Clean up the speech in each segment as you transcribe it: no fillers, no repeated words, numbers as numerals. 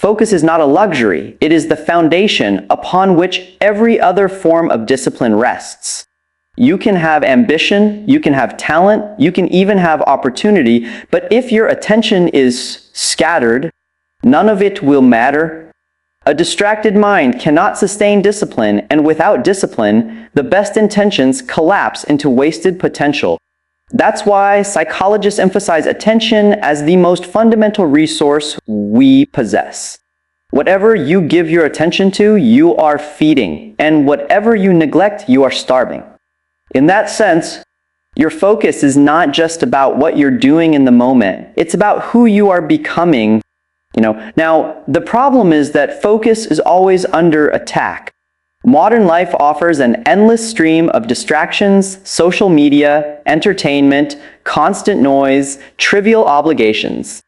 Focus is not a luxury, it is the foundation upon which every other form of discipline rests. You can have ambition, you can have talent, you can even have opportunity, but if your attention is scattered, none of it will matter. A distracted mind cannot sustain discipline, and without discipline, the best intentions collapse into wasted potential. That's why psychologists emphasize attention as the most fundamental resource we possess. Whatever you give your attention to, you are feeding, and whatever you neglect, you are starving. In that sense, your focus is not just about what you're doing in the moment. It's about who you are becoming. Now, the problem is that focus is always under attack. Modern life offers an endless stream of distractions, social media, entertainment, constant noise, trivial obligations.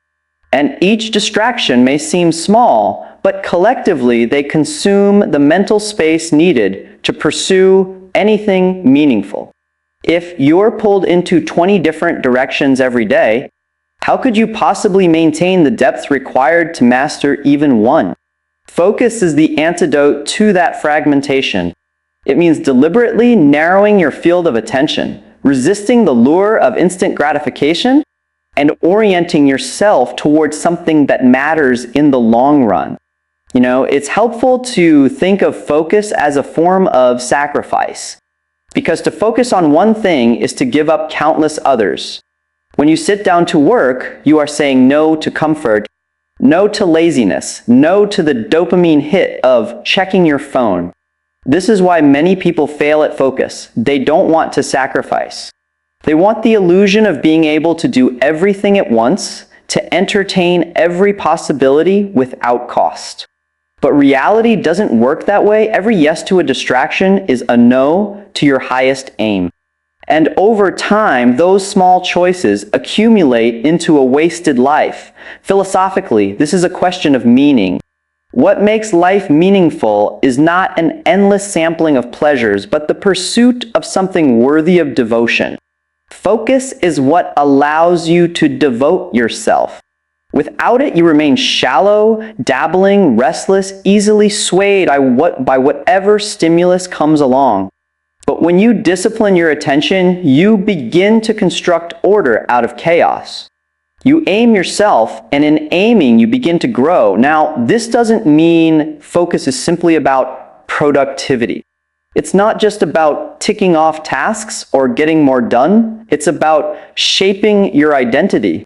And each distraction may seem small, but collectively they consume the mental space needed to pursue anything meaningful. If you're pulled into 20 different directions every day, how could you possibly maintain the depth required to master even one? Focus is the antidote to that fragmentation. It means deliberately narrowing your field of attention, resisting the lure of instant gratification, and orienting yourself towards something that matters in the long run. It's helpful to think of focus as a form of sacrifice, because to focus on one thing is to give up countless others. When you sit down to work, you are saying no to comfort, no to laziness, no to the dopamine hit of checking your phone. This is why many people fail at focus. They don't want to sacrifice. They want the illusion of being able to do everything at once, to entertain every possibility without cost. But reality doesn't work that way. Every yes to a distraction is a no to your highest aim. And over time, those small choices accumulate into a wasted life. Philosophically, this is a question of meaning. What makes life meaningful is not an endless sampling of pleasures, but the pursuit of something worthy of devotion. Focus is what allows you to devote yourself. Without it, you remain shallow, dabbling, restless, easily swayed by whatever stimulus comes along. But when you discipline your attention, you begin to construct order out of chaos. You aim yourself, and in aiming, you begin to grow. Now, this doesn't mean focus is simply about productivity. It's not just about ticking off tasks or getting more done. It's about shaping your identity.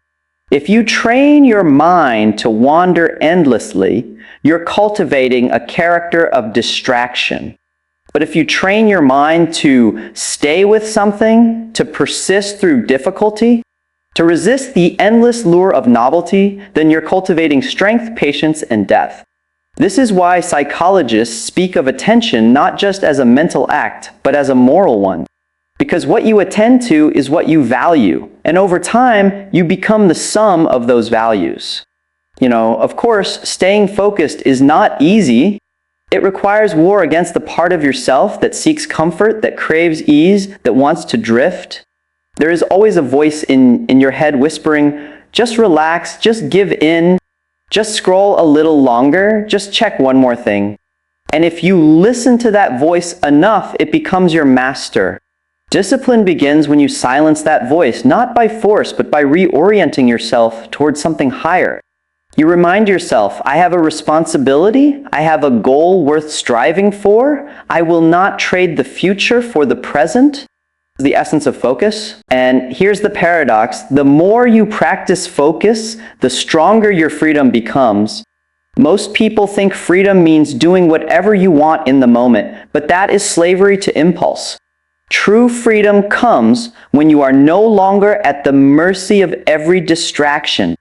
If you train your mind to wander endlessly, you're cultivating a character of distraction. But if you train your mind to stay with something, to persist through difficulty, to resist the endless lure of novelty, then you're cultivating strength, patience, and depth. This is why psychologists speak of attention not just as a mental act, but as a moral one. Because what you attend to is what you value, and over time, you become the sum of those values. Of course, staying focused is not easy. It requires war against the part of yourself that seeks comfort, that craves ease, that wants to drift. There is always a voice in your head whispering, just relax, just give in, just scroll a little longer, just check one more thing. And if you listen to that voice enough, it becomes your master. Discipline begins when you silence that voice, not by force, but by reorienting yourself towards something higher. You remind yourself, I have a responsibility, I have a goal worth striving for, I will not trade the future for the present. The essence of focus. And here's the paradox, the more you practice focus, the stronger your freedom becomes. Most people think freedom means doing whatever you want in the moment, but that is slavery to impulse. True freedom comes when you are no longer at the mercy of every distraction.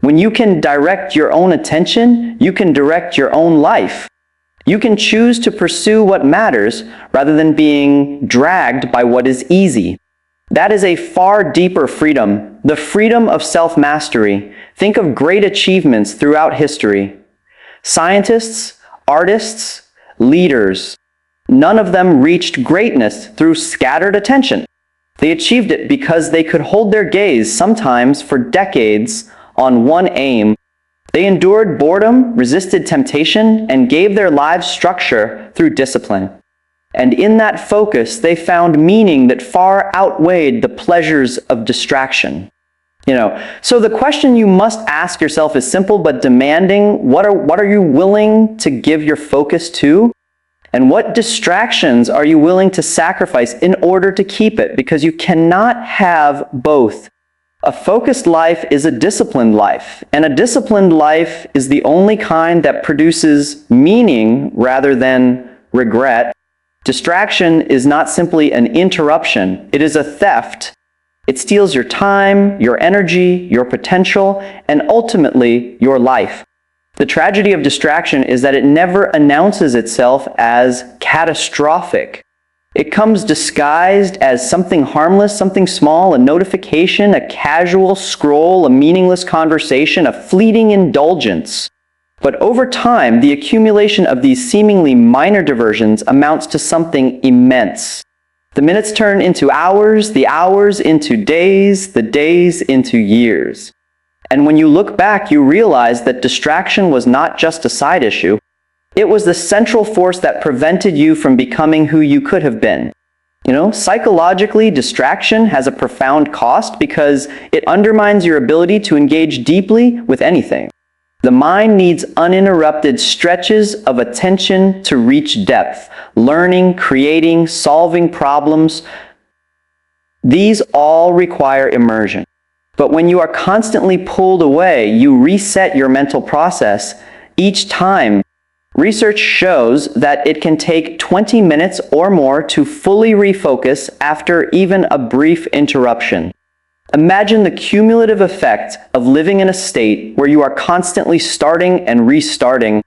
When you can direct your own attention, you can direct your own life. You can choose to pursue what matters rather than being dragged by what is easy. That is a far deeper freedom, the freedom of self-mastery. Think of great achievements throughout history. Scientists, artists, leaders. None of them reached greatness through scattered attention. They achieved it because they could hold their gaze, sometimes for decades, on one aim. They endured boredom, resisted temptation, and gave their lives structure through discipline. And in that focus, they found meaning that far outweighed the pleasures of distraction. So the question you must ask yourself is simple but demanding. What are you willing to give your focus to? And what distractions are you willing to sacrifice in order to keep it? Because you cannot have both. A focused life is a disciplined life, and a disciplined life is the only kind that produces meaning rather than regret. Distraction is not simply an interruption, it is a theft. It steals your time, your energy, your potential, and ultimately your life. The tragedy of distraction is that it never announces itself as catastrophic. It comes disguised as something harmless, something small, a notification, a casual scroll, a meaningless conversation, a fleeting indulgence. But over time, the accumulation of these seemingly minor diversions amounts to something immense. The minutes turn into hours, the hours into days, the days into years. And when you look back, you realize that distraction was not just a side issue. It was the central force that prevented you from becoming who you could have been. Psychologically, distraction has a profound cost because it undermines your ability to engage deeply with anything. The mind needs uninterrupted stretches of attention to reach depth, learning, creating, solving problems. These all require immersion. But when you are constantly pulled away, you reset your mental process each time. Research shows that it can take 20 minutes or more to fully refocus after even a brief interruption. Imagine the cumulative effect of living in a state where you are constantly starting and restarting,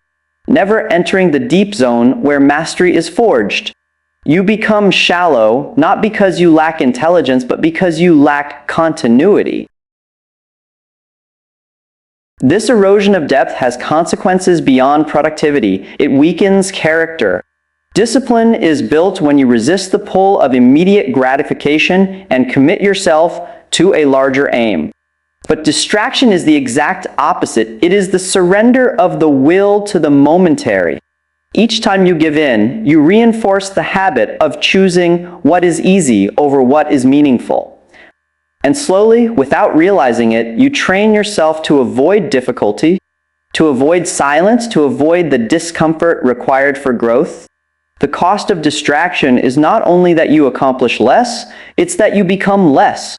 never entering the deep zone where mastery is forged. You become shallow, not because you lack intelligence, but because you lack continuity. This erosion of depth has consequences beyond productivity. It weakens character. Discipline is built when you resist the pull of immediate gratification and commit yourself to a larger aim. But distraction is the exact opposite. It is the surrender of the will to the momentary. Each time you give in, you reinforce the habit of choosing what is easy over what is meaningful. And slowly, without realizing it, you train yourself to avoid difficulty, to avoid silence, to avoid the discomfort required for growth. The cost of distraction is not only that you accomplish less, it's that you become less.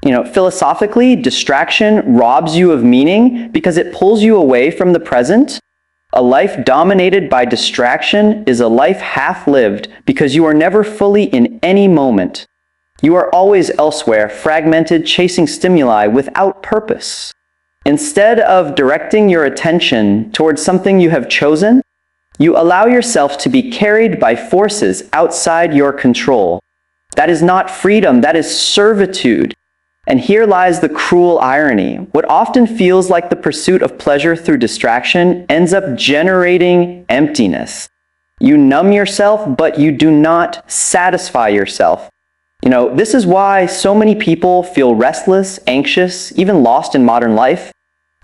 Philosophically, distraction robs you of meaning because it pulls you away from the present. A life dominated by distraction is a life half-lived because you are never fully in any moment. You are always elsewhere, fragmented, chasing stimuli without purpose. Instead of directing your attention towards something you have chosen, you allow yourself to be carried by forces outside your control. That is not freedom, that is servitude. And here lies the cruel irony. What often feels like the pursuit of pleasure through distraction ends up generating emptiness. You numb yourself, but you do not satisfy yourself. This is why so many people feel restless, anxious, even lost in modern life.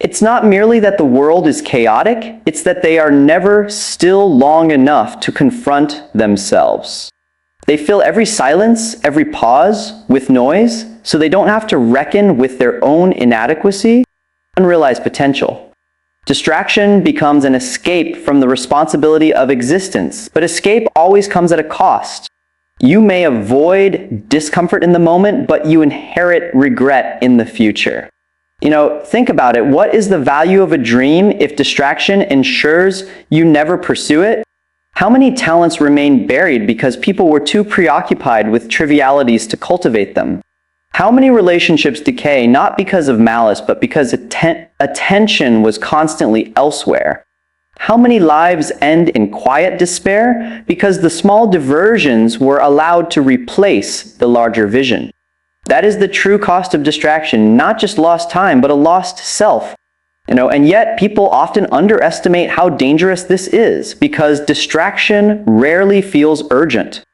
It's not merely that the world is chaotic, it's that they are never still long enough to confront themselves. They fill every silence, every pause with noise, so they don't have to reckon with their own inadequacy, unrealized potential. Distraction becomes an escape from the responsibility of existence, but escape always comes at a cost. You may avoid discomfort in the moment, but you inherit regret in the future. Think about it. What is the value of a dream if distraction ensures you never pursue it? How many talents remain buried because people were too preoccupied with trivialities to cultivate them? How many relationships decay not because of malice, but because attention was constantly elsewhere? How many lives end in quiet despair because the small diversions were allowed to replace the larger vision? That is the true cost of distraction, not just lost time, but a lost self. And yet people often underestimate how dangerous this is because distraction rarely feels urgent.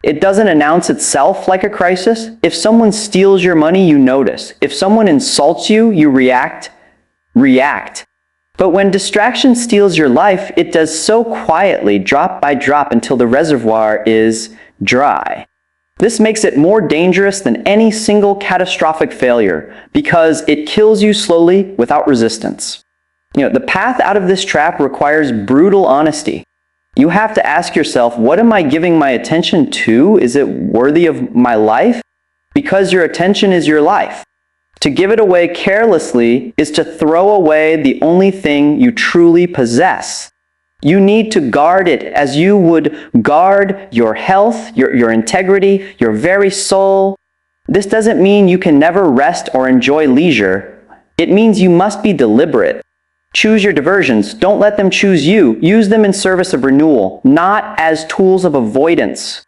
It doesn't announce itself like a crisis. If someone steals your money, you notice. If someone insults you, you react. But when distraction steals your life, it does so quietly, drop by drop, until the reservoir is dry. This makes it more dangerous than any single catastrophic failure because it kills you slowly without resistance. The path out of this trap requires brutal honesty. You have to ask yourself, what am I giving my attention to? Is it worthy of my life? Because your attention is your life. To give it away carelessly is to throw away the only thing you truly possess. You need to guard it as you would guard your health, your integrity, your very soul. This doesn't mean you can never rest or enjoy leisure. It means you must be deliberate. Choose your diversions. Don't let them choose you. Use them in service of renewal, not as tools of avoidance.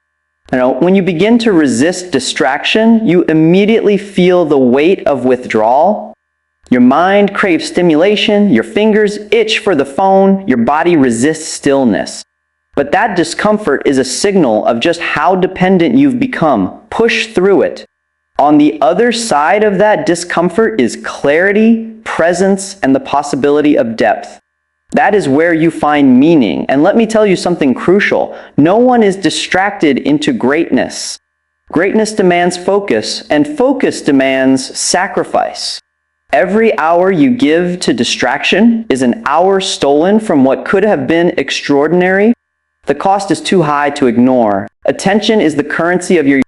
When you begin to resist distraction, you immediately feel the weight of withdrawal. Your mind craves stimulation, your fingers itch for the phone, your body resists stillness. But that discomfort is a signal of just how dependent you've become. Push through it. On the other side of that discomfort is clarity, presence, and the possibility of depth. That is where you find meaning. And let me tell you something crucial. No one is distracted into greatness. Greatness demands focus, and focus demands sacrifice. Every hour you give to distraction is an hour stolen from what could have been extraordinary. The cost is too high to ignore. Attention is the currency of your...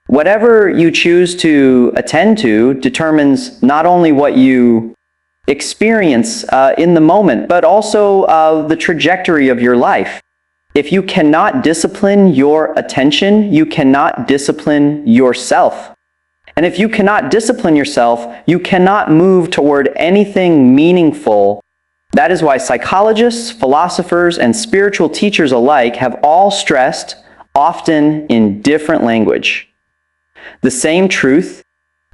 Whatever you choose to attend to determines not only what you experience in the moment, but also the trajectory of your life. If you cannot discipline your attention, you cannot discipline yourself. And if you cannot discipline yourself, you cannot move toward anything meaningful. That is why psychologists, philosophers, and spiritual teachers alike have all stressed, often in different language, the same truth: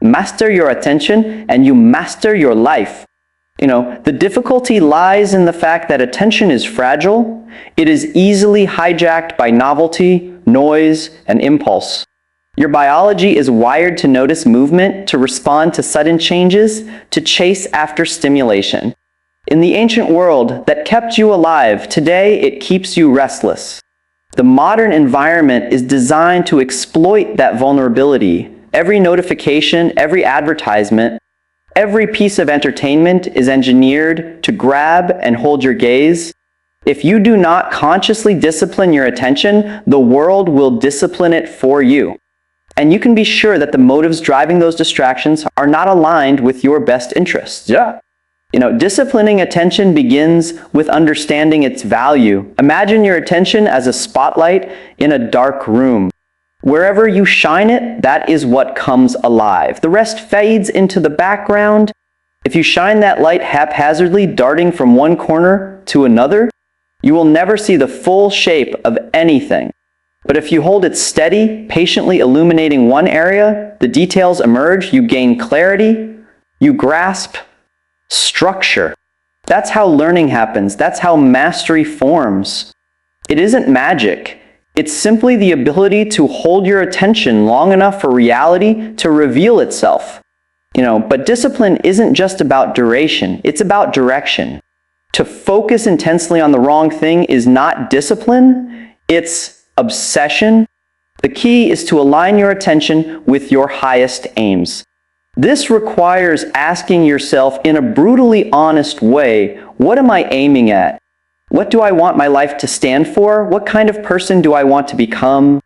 master your attention and you master your life. The difficulty lies in the fact that attention is fragile. It is easily hijacked by novelty, noise, and impulse. Your biology is wired to notice movement, to respond to sudden changes, to chase after stimulation. In the ancient world that kept you alive, today it keeps you restless. The modern environment is designed to exploit that vulnerability. Every notification, every advertisement, every piece of entertainment is engineered to grab and hold your gaze. If you do not consciously discipline your attention, the world will discipline it for you. And you can be sure that the motives driving those distractions are not aligned with your best interests. Disciplining attention begins with understanding its value. Imagine your attention as a spotlight in a dark room. Wherever you shine it, that is what comes alive. The rest fades into the background. If you shine that light haphazardly, darting from one corner to another, you will never see the full shape of anything. But if you hold it steady, patiently illuminating one area, the details emerge, you gain clarity, you grasp structure. That's how learning happens. That's how mastery forms. It isn't magic. It's simply the ability to hold your attention long enough for reality to reveal itself. But discipline isn't just about duration, it's about direction. To focus intensely on the wrong thing is not discipline, it's obsession. The key is to align your attention with your highest aims. This requires asking yourself in a brutally honest way, what am I aiming at? What do I want my life to stand for? What kind of person do I want to become?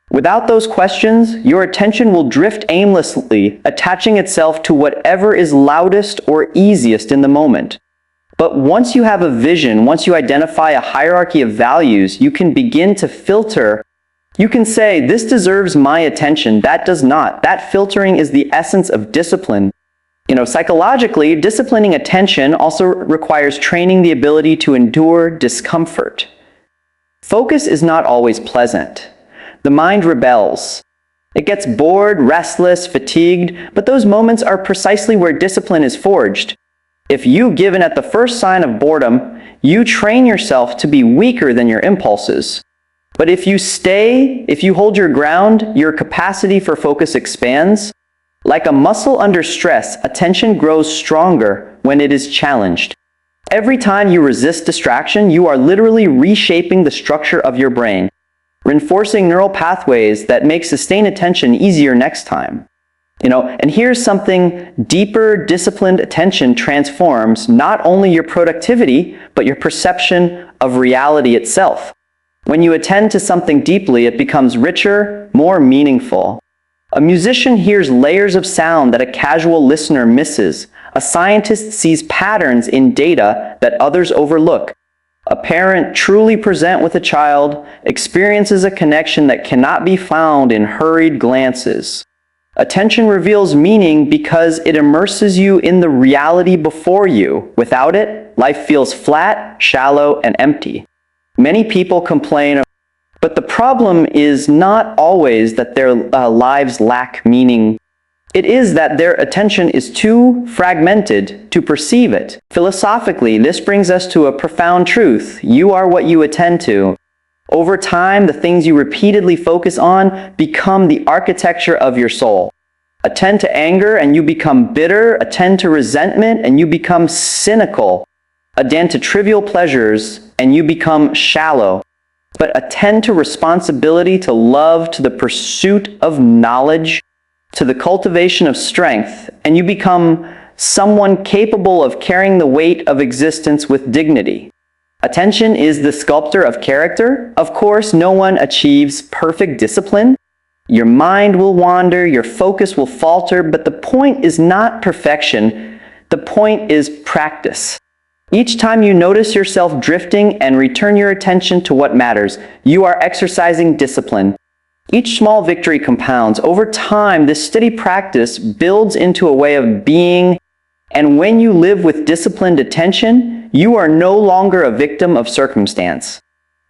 Without those questions, your attention will drift aimlessly, attaching itself to whatever is loudest or easiest in the moment. But once you have a vision, once you identify a hierarchy of values, you can begin to filter. You can say, this deserves my attention, that does not. That filtering is the essence of discipline. Psychologically, disciplining attention also requires training the ability to endure discomfort. Focus is not always pleasant. The mind rebels. It gets bored, restless, fatigued, but those moments are precisely where discipline is forged. If you give in at the first sign of boredom, you train yourself to be weaker than your impulses. But if you hold your ground, your capacity for focus expands. Like a muscle under stress, attention grows stronger when it is challenged. Every time you resist distraction, you are literally reshaping the structure of your brain, reinforcing neural pathways that make sustained attention easier next time. And here's something: deeper, disciplined attention transforms not only your productivity, but your perception of reality itself. When you attend to something deeply, it becomes richer, more meaningful. A musician hears layers of sound that a casual listener misses. A scientist sees patterns in data that others overlook. A parent truly present with a child experiences a connection that cannot be found in hurried glances. Attention reveals meaning because it immerses you in the reality before you. Without it, life feels flat, shallow, and empty. Many people complain, but the problem is not always that their lives lack meaning. It is that their attention is too fragmented to perceive it. Philosophically, this brings us to a profound truth: you are what you attend to. Over time, the things you repeatedly focus on become the architecture of your soul. Attend to anger and you become bitter. Attend to resentment and you become cynical. Attend to trivial pleasures and you become shallow. But attend to responsibility, to love, to the pursuit of knowledge, to the cultivation of strength, and you become someone capable of carrying the weight of existence with dignity. Attention is the sculptor of character. Of course, no one achieves perfect discipline. Your mind will wander, your focus will falter, but the point is not perfection. The point is practice. Each time you notice yourself drifting and return your attention to what matters, you are exercising discipline. Each small victory compounds. Over time, this steady practice builds into a way of being, and when you live with disciplined attention, you are no longer a victim of circumstance.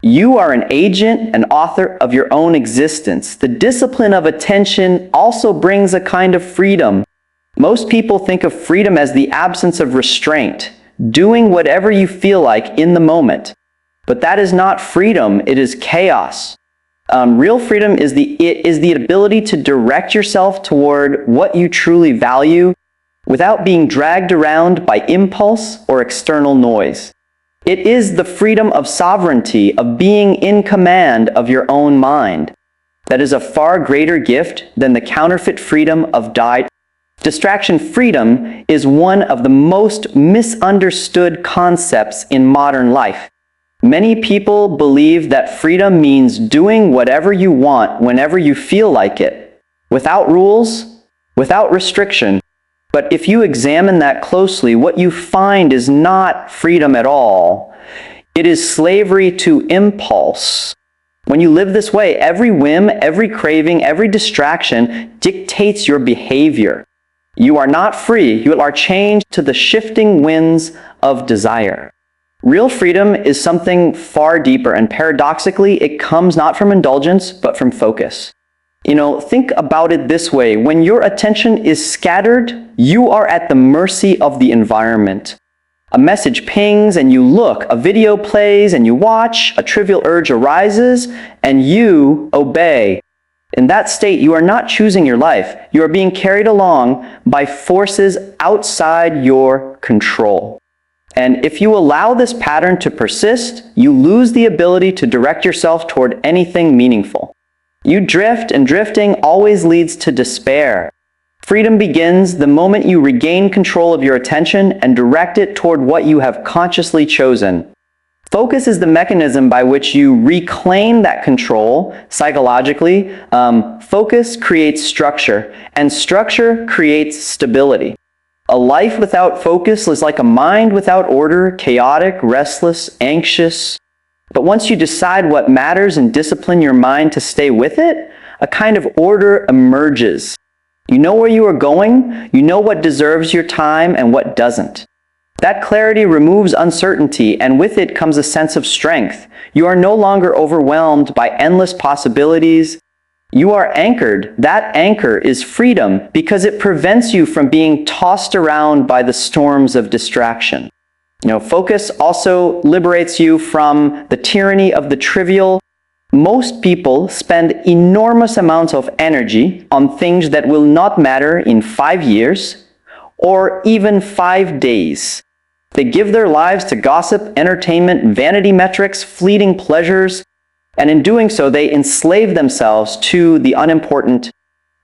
You are an agent, an author of your own existence. The discipline of attention also brings a kind of freedom. Most people think of freedom as the absence of restraint, doing whatever you feel like in the moment. But that is not freedom, it is chaos. Real freedom is the ability to direct yourself toward what you truly value without being dragged around by impulse or external noise. It is the freedom of sovereignty, of being in command of your own mind. That is a far greater gift than the counterfeit freedom of distraction. Freedom is one of the most misunderstood concepts in modern life. Many people believe that freedom means doing whatever you want whenever you feel like it, without rules, without restriction. But if you examine that closely, what you find is not freedom at all. It is slavery to impulse. When you live this way, every whim, every craving, every distraction dictates your behavior. You are not free. You are chained to the shifting winds of desire. Real freedom is something far deeper, and paradoxically, it comes not from indulgence, but from focus. Think about it this way: when your attention is scattered, you are at the mercy of the environment. A message pings and you look, a video plays and you watch, a trivial urge arises and you obey. In that state, you are not choosing your life. You are being carried along by forces outside your control. And if you allow this pattern to persist, you lose the ability to direct yourself toward anything meaningful. You drift, and drifting always leads to despair. Freedom begins the moment you regain control of your attention and direct it toward what you have consciously chosen. Focus is the mechanism by which you reclaim that control psychologically. Focus creates structure, and structure creates stability. A life without focus is like a mind without order, chaotic, restless, anxious. But once you decide what matters and discipline your mind to stay with it, a kind of order emerges. You know where you are going, you know what deserves your time and what doesn't. That clarity removes uncertainty, and with it comes a sense of strength. You are no longer overwhelmed by endless possibilities. You are anchored. That anchor is freedom because it prevents you from being tossed around by the storms of distraction. Focus also liberates you from the tyranny of the trivial. Most people spend enormous amounts of energy on things that will not matter in 5 years or even 5 days. They give their lives to gossip, entertainment, vanity metrics, fleeting pleasures, and in doing so, they enslave themselves to the unimportant.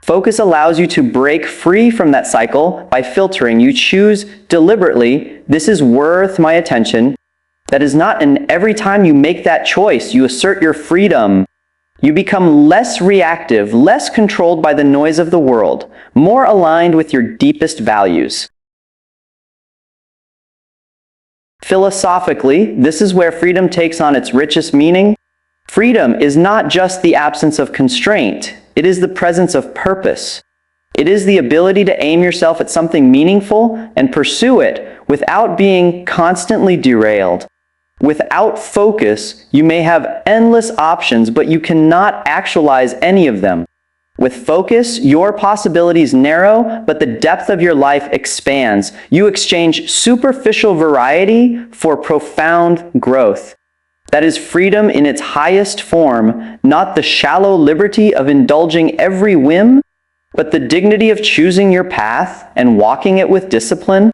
Focus allows you to break free from that cycle by filtering. You choose deliberately, this is worth my attention. That is not, and every time you make that choice, you assert your freedom. You become less reactive, less controlled by the noise of the world, more aligned with your deepest values. Philosophically, this is where freedom takes on its richest meaning. Freedom is not just the absence of constraint, it is the presence of purpose. It is the ability to aim yourself at something meaningful and pursue it without being constantly derailed. Without focus, you may have endless options, but you cannot actualize any of them. With focus, your possibilities narrow, but the depth of your life expands. You exchange superficial variety for profound growth. That is freedom in its highest form, not the shallow liberty of indulging every whim, but the dignity of choosing your path and walking it with discipline.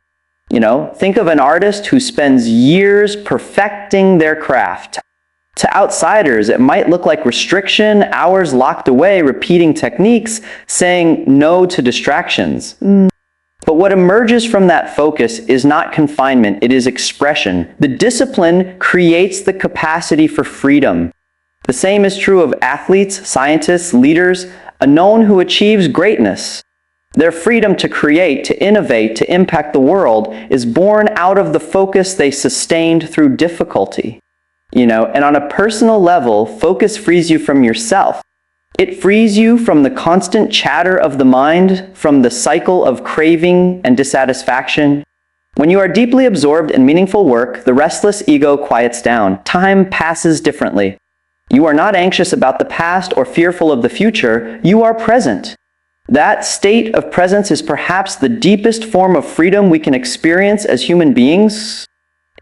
Think of an artist who spends years perfecting their craft. To outsiders, it might look like restriction, hours locked away, repeating techniques, saying no to distractions. But what emerges from that focus is not confinement, it is expression. The discipline creates the capacity for freedom. The same is true of athletes, scientists, leaders, known who achieves greatness. Their freedom to create, to innovate, to impact the world is born out of the focus they sustained through difficulty. And on a personal level, focus frees you from yourself. It frees you from the constant chatter of the mind, from the cycle of craving and dissatisfaction. When you are deeply absorbed in meaningful work, the restless ego quiets down. Time passes differently. You are not anxious about the past or fearful of the future. You are present. That state of presence is perhaps the deepest form of freedom we can experience as human beings.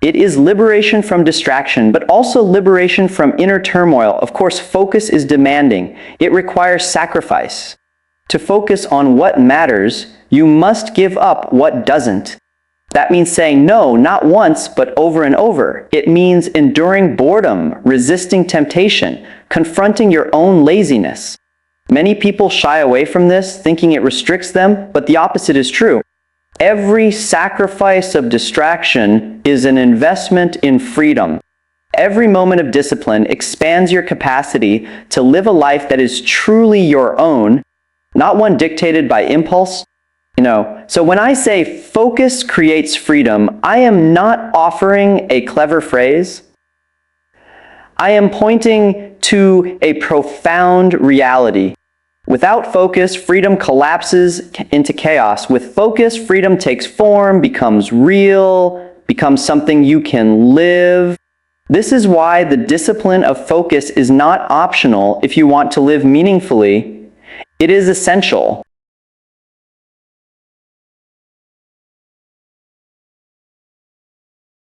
It is liberation from distraction, but also liberation from inner turmoil. Of course, focus is demanding. It requires sacrifice. To focus on what matters, you must give up what doesn't. That means saying no, not once, but over and over. It means enduring boredom, resisting temptation, confronting your own laziness. Many people shy away from this, thinking it restricts them, but the opposite is true. Every sacrifice of distraction is an investment in freedom. Every moment of discipline expands your capacity to live a life that is truly your own, not one dictated by impulse. So when I say focus creates freedom, I am not offering a clever phrase. I am pointing to a profound reality. Without focus, freedom collapses into chaos. With focus, freedom takes form, becomes real, becomes something you can live. This is why the discipline of focus is not optional if you want to live meaningfully. It is essential.